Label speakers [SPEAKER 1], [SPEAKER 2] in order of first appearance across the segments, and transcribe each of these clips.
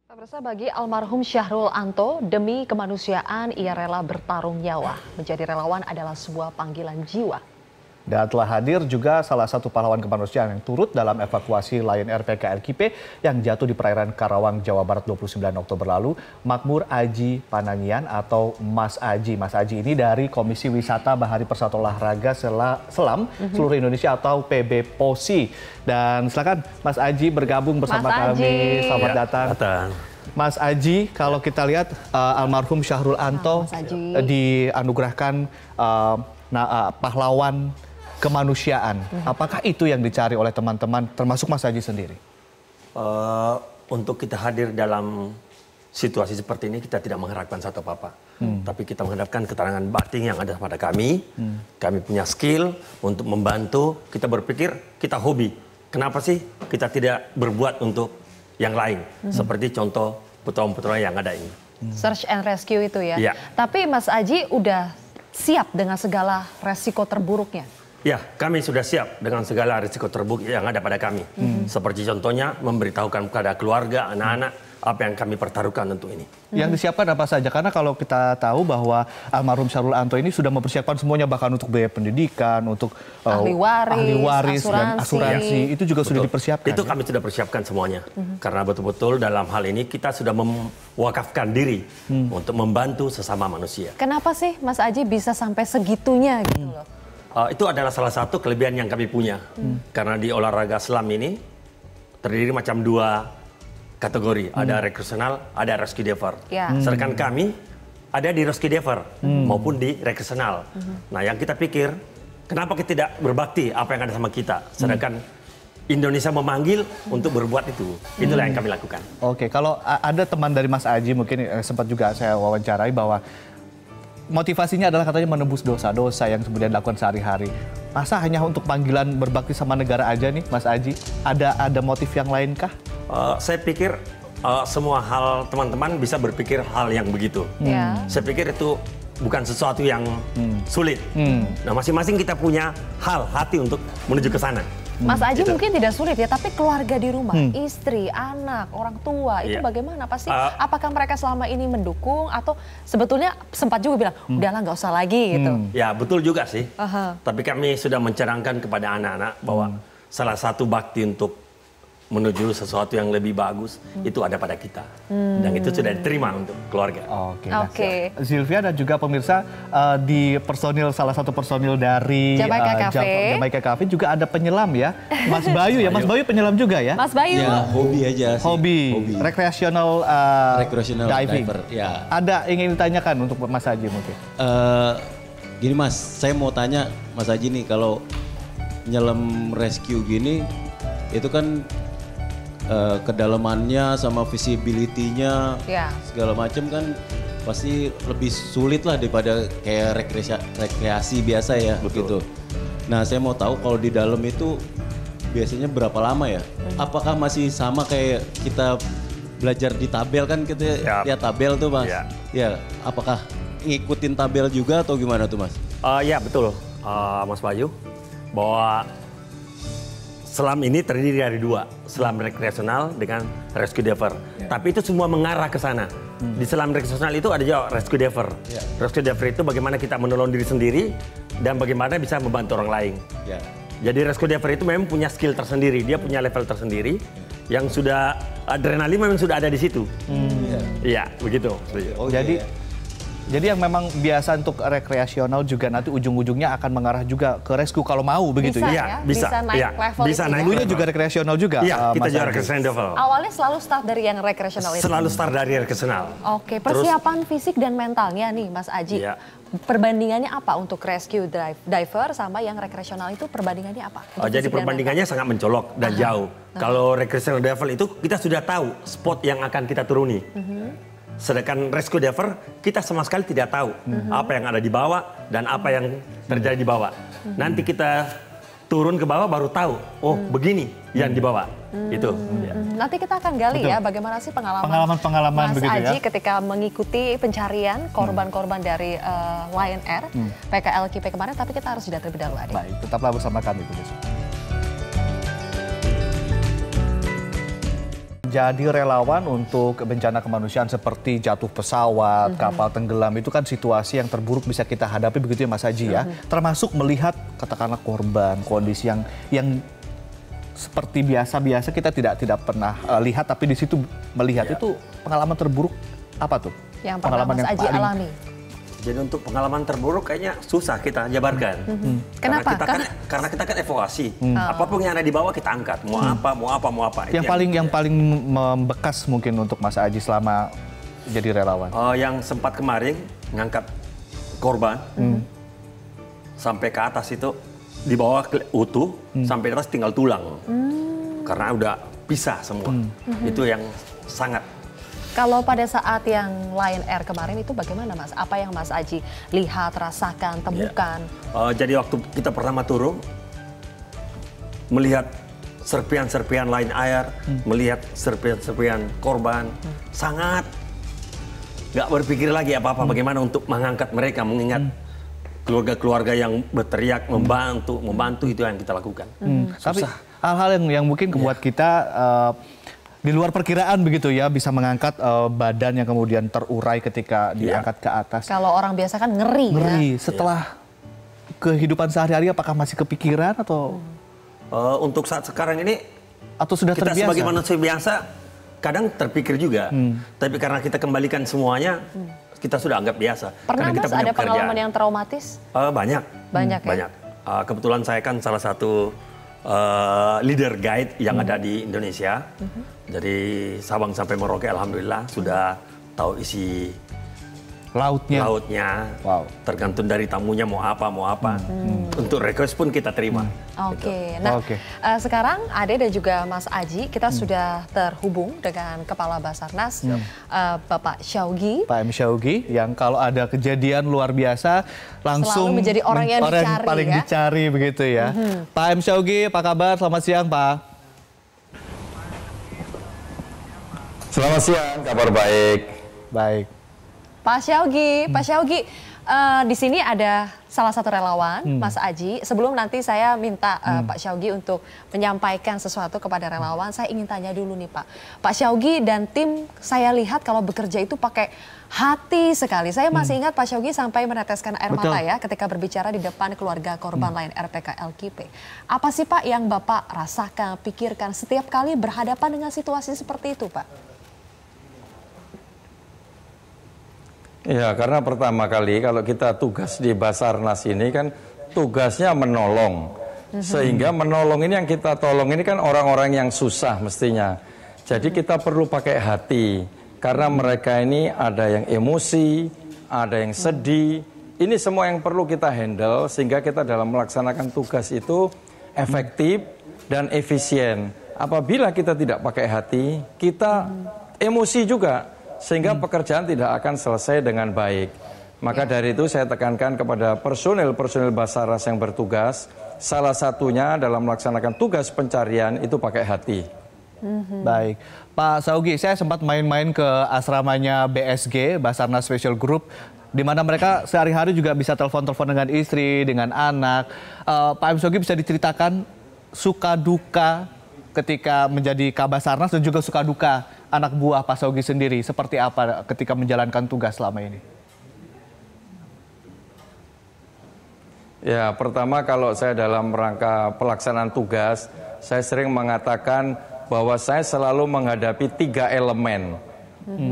[SPEAKER 1] Pemirsa, bagi almarhum Syahrul Anto, demi kemanusiaan ia rela bertarung nyawa. Menjadi relawan adalah sebuah panggilan jiwa.
[SPEAKER 2] Dan telah hadir juga salah satu pahlawan kemanusiaan yang turut dalam evakuasi Lion Air PKLKP yang jatuh di perairan Karawang, Jawa Barat 29 Oktober lalu, Makmur Aji Panangian atau Mas Aji. Mas Aji ini dari Komisi Wisata Bahari Persatuan Olahraga Selam Seluruh Indonesia atau PB POSI. Dan silakan Mas Aji bergabung bersama kami. Selamat datang. Mas Aji, kalau kita lihat almarhum Syahrul Anto dianugerahkan pahlawan kemanusiaan. Apakah itu yang dicari oleh teman-teman, termasuk Mas Aji sendiri?
[SPEAKER 3] Untuk kita hadir dalam situasi seperti ini, kita tidak mengharapkan satu apa-apa. Tapi kita mengharapkan keterangan batin yang ada pada kami. Kami punya skill untuk membantu. Kita berpikir, kita hobi. Kenapa sih kita tidak berbuat untuk yang lain? Seperti contoh petualang-petualang yang ada ini.
[SPEAKER 1] Search and rescue itu ya?
[SPEAKER 3] Ya.
[SPEAKER 1] Tapi Mas Aji udah siap dengan segala resiko terburuknya?
[SPEAKER 3] Ya, kami sudah siap dengan segala risiko terburuk yang ada pada kami. Seperti contohnya memberitahukan kepada keluarga, anak-anak, apa yang kami pertaruhkan untuk ini.
[SPEAKER 2] Yang disiapkan apa saja? Karena kalau kita tahu bahwa almarhum Syahrul Anto ini sudah mempersiapkan semuanya, bahkan untuk biaya pendidikan, untuk
[SPEAKER 1] ahli waris,
[SPEAKER 2] dan asuransi. Itu juga sudah dipersiapkan.
[SPEAKER 3] Itu kami sudah persiapkan semuanya. Karena betul-betul dalam hal ini kita sudah mewakafkan diri untuk membantu sesama manusia.
[SPEAKER 1] Kenapa sih Mas Aji bisa sampai segitunya gitu loh?
[SPEAKER 3] Itu adalah salah satu kelebihan yang kami punya. Karena di olahraga selam ini terdiri macam dua kategori. Ada rekreasional, ada rescue diver. Sedangkan kami ada di rescue diver maupun di rekreasional. Nah, yang kita pikir, kenapa kita tidak berbakti apa yang ada sama kita? Sedangkan Indonesia memanggil untuk berbuat itu. Itulah yang kami lakukan.
[SPEAKER 2] Oke, kalau ada teman dari Mas Aji mungkin sempat juga saya wawancarai bahwa motivasinya adalah katanya menebus dosa-dosa yang kemudian dilakukan sehari-hari. Masa hanya untuk panggilan berbakti sama negara aja nih, Mas Aji? Ada motif yang lain kah?
[SPEAKER 3] Saya pikir semua hal teman-teman bisa berpikir hal yang begitu. Saya pikir itu bukan sesuatu yang sulit. Nah, masing-masing kita punya hati untuk menuju ke sana.
[SPEAKER 1] Mas Aji mungkin tidak sulit ya, tapi keluarga di rumah, istri, anak, orang tua, itu bagaimana? Pasti apakah mereka selama ini mendukung atau sebetulnya sempat juga bilang, udahlah nggak usah lagi gitu?
[SPEAKER 3] Ya, betul juga sih. Tapi kami sudah mencerangkan kepada anak-anak bahwa salah satu bakti untuk menuju sesuatu yang lebih bagus itu ada pada kita. Dan itu sudah diterima untuk keluarga.
[SPEAKER 1] Oke.
[SPEAKER 2] Sylvia dan juga pemirsa, di salah satu personil dari Jamaica Cafe juga ada penyelam ya. Mas Bayu ya, Mas Bayu penyelam juga ya?
[SPEAKER 1] Mas Bayu.
[SPEAKER 4] Ya, hobi aja sih.
[SPEAKER 2] Hobi. Recreational diving.
[SPEAKER 4] Diver, ya.
[SPEAKER 2] Ada ingin ditanyakan untuk Mas Aji mungkin?
[SPEAKER 4] Gini Mas, saya mau tanya Mas Aji nih, kalau nyelam rescue gini, itu kan kedalamannya sama visibility-nya segala macam kan pasti lebih sulit lah daripada kayak rekreasi biasa ya. Begitu. Nah, saya mau tahu kalau di dalam itu biasanya berapa lama ya? Apakah masih sama kayak kita belajar di tabel kan, kita lihat tabel tuh Mas? Ya, apakah ngikutin tabel juga atau gimana tuh Mas?
[SPEAKER 3] Ya betul Mas Bayu, bahwa selam ini terdiri dari dua, selam rekreasional dengan rescue diver. Tapi itu semua mengarah ke sana. Di selam rekreasional itu ada juga rescue diver. Rescue diver itu bagaimana kita menolong diri sendiri dan bagaimana bisa membantu orang lain. Jadi rescue diver itu memang punya skill tersendiri, dia punya level tersendiri yang sudah adrenalin memang sudah ada di situ. Iya, begitu.
[SPEAKER 2] Jadi yang memang biasa untuk rekreasional juga nanti ujung-ujungnya akan mengarah juga ke rescue kalau mau begitu ya?
[SPEAKER 1] Bisa naik level.
[SPEAKER 3] Bisa naik.
[SPEAKER 2] Dulunya juga rekreasional juga.
[SPEAKER 3] Iya, kita juga rekreasional level.
[SPEAKER 1] Awalnya selalu start dari yang rekreasional itu?
[SPEAKER 3] Selalu start dari rekreasional.
[SPEAKER 1] Oke, persiapan fisik dan mentalnya nih Mas Aji. Perbandingannya apa untuk rescue diver sama yang rekreasional itu, perbandingannya apa?
[SPEAKER 3] Jadi perbandingannya sangat mencolok dan jauh. Kalau rekreasional diver itu kita sudah tahu spot yang akan kita turuni. Sedangkan rescue diver kita sama sekali tidak tahu apa yang ada di bawah dan apa yang terjadi di bawah. Nanti kita turun ke bawah baru tahu, oh begini yang di bawah. Itu.
[SPEAKER 1] Nanti kita akan gali ya bagaimana sih pengalaman Mas Aji ketika mengikuti pencarian korban-korban dari Lion Air PKLKP kemarin. Tapi kita harus jeda terlebih dahulu.
[SPEAKER 2] Baik, tetaplah bersama kami pemirsa. jadi relawan untuk bencana kemanusiaan seperti jatuh pesawat, kapal tenggelam itu kan situasi yang terburuk bisa kita hadapi begitu ya Mas Aji ya. Termasuk melihat katakanlah korban, kondisi yang seperti biasa-biasa kita tidak pernah lihat, tapi di situ melihat itu pengalaman terburuk apa tuh?
[SPEAKER 1] Yang pernah Mas Aji alami.
[SPEAKER 3] Jadi untuk pengalaman terburuk kayaknya susah kita jabarkan.
[SPEAKER 1] Kenapa?
[SPEAKER 3] Karena kita kan evakuasi. Apapun yang ada di bawah kita angkat. Mau apa.
[SPEAKER 2] Yang paling membekas mungkin untuk Mas Aji selama jadi relawan.
[SPEAKER 3] Yang sempat kemarin ngangkat korban sampai ke atas itu di bawah utuh, sampai atas tinggal tulang. Karena udah pisah semua. Itu yang sangat.
[SPEAKER 1] Kalau pada saat yang Lion Air kemarin itu bagaimana Mas? Apa yang Mas Aji lihat, rasakan, temukan?
[SPEAKER 3] Jadi waktu kita pertama turun, melihat serpian-serpian Lion Air, melihat serpian-serpian korban, sangat nggak berpikir lagi apa-apa bagaimana untuk mengangkat mereka, mengingat keluarga-keluarga yang berteriak, membantu itu yang kita lakukan.
[SPEAKER 2] Tapi hal-hal yang mungkin membuat kita di luar perkiraan begitu ya, bisa mengangkat badan yang kemudian terurai ketika diangkat ke atas.
[SPEAKER 1] Kalau orang biasa kan ngeri ya.
[SPEAKER 2] Setelah kehidupan sehari-hari apakah masih kepikiran atau?
[SPEAKER 3] Untuk saat sekarang ini,
[SPEAKER 2] atau sudah
[SPEAKER 3] kita
[SPEAKER 2] terbiasa?
[SPEAKER 3] sebagai manusia biasa kadang terpikir juga. Tapi karena kita kembalikan semuanya, kita sudah anggap biasa.
[SPEAKER 1] Pernah
[SPEAKER 3] kita
[SPEAKER 1] Mas ada pengalaman yang traumatis?
[SPEAKER 3] Banyak.
[SPEAKER 1] Banyak ya?
[SPEAKER 3] Banyak. Kebetulan saya kan salah satu leader guide yang ada di Indonesia. Dari Sabang sampai Merauke alhamdulillah sudah tahu isi lautnya.
[SPEAKER 2] Wow.
[SPEAKER 3] Tergantung dari tamunya mau apa. Untuk request pun kita terima.
[SPEAKER 1] Oke. Nah, sekarang Ade dan juga Mas Aji, kita sudah terhubung dengan Kepala Basarnas, Bapak Syaugi.
[SPEAKER 2] Pak M. Syaugi, yang kalau ada kejadian luar biasa langsung
[SPEAKER 1] selalu menjadi orang yang dicari,
[SPEAKER 2] paling dicari begitu ya. Pak M. Syaugi, apa kabar? Selamat siang, Pak.
[SPEAKER 5] Selamat siang, kabar baik.
[SPEAKER 2] Baik.
[SPEAKER 1] Pak Syaugi, di sini ada salah satu relawan, Mas Aji. Sebelum nanti saya minta Pak Syaugi untuk menyampaikan sesuatu kepada relawan, saya ingin tanya dulu nih Pak. Pak Syaugi dan tim saya lihat kalau bekerja itu pakai hati sekali. Saya masih ingat Pak Syaugi sampai meneteskan air mata ya ketika berbicara di depan keluarga korban Lion Air PKLKP. Apa sih Pak yang Bapak rasakan, pikirkan setiap kali berhadapan dengan situasi seperti itu Pak?
[SPEAKER 5] Ya, karena pertama kali kalau kita tugas di Basarnas ini kan tugasnya menolong. Sehingga menolong ini yang kita tolong ini kan orang-orang yang susah mestinya. Jadi kita perlu pakai hati. Karena mereka ini ada yang emosi, ada yang sedih. Ini semua yang perlu kita handle sehingga kita dalam melaksanakan tugas itu efektif dan efisien. Apabila kita tidak pakai hati, kita emosi juga. Sehingga pekerjaan tidak akan selesai dengan baik. Maka dari itu saya tekankan kepada personil-personil Basarnas yang bertugas, salah satunya dalam melaksanakan tugas pencarian itu pakai hati.
[SPEAKER 2] Baik, Pak Syaugi, saya sempat main-main ke asramanya BSG, Basarnas Special Group, di mana mereka sehari-hari juga bisa telepon-telepon dengan istri, dengan anak. Pak Syaugi bisa diceritakan suka duka ketika menjadi Kabasarnas dan juga suka duka anak buah Pak Syaugi sendiri seperti apa ketika menjalankan tugas selama ini?
[SPEAKER 5] Ya, pertama kalau saya dalam rangka pelaksanaan tugas, saya sering mengatakan bahwa saya selalu menghadapi 3 elemen.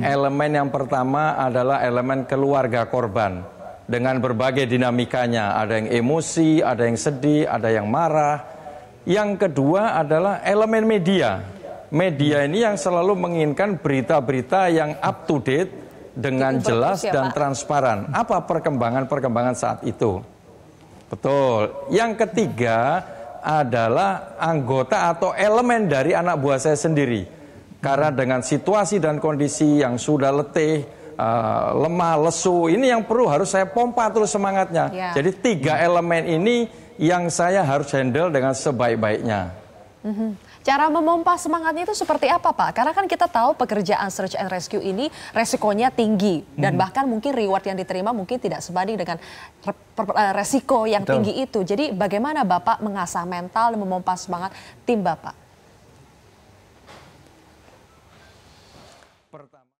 [SPEAKER 5] Elemen yang pertama adalah elemen keluarga korban dengan berbagai dinamikanya, ada yang emosi, ada yang sedih, ada yang marah. Yang kedua adalah elemen media. Media ini yang selalu menginginkan berita-berita yang up to date dengan jelas dan transparan. Apa perkembangan-perkembangan saat itu? Betul. Yang ketiga adalah anggota atau elemen dari anak buah saya sendiri. Karena dengan situasi dan kondisi yang sudah letih, lemah, lesu, ini yang perlu harus saya pompa terus semangatnya. Jadi 3 elemen ini yang saya harus handle dengan sebaik-baiknya.
[SPEAKER 1] Cara memompa semangatnya itu seperti apa Pak? Karena kan kita tahu pekerjaan search and rescue ini resikonya tinggi. Dan bahkan mungkin reward yang diterima mungkin tidak sebanding dengan resiko yang tinggi itu. Jadi bagaimana Bapak mengasah mental dan memompa semangat tim Bapak?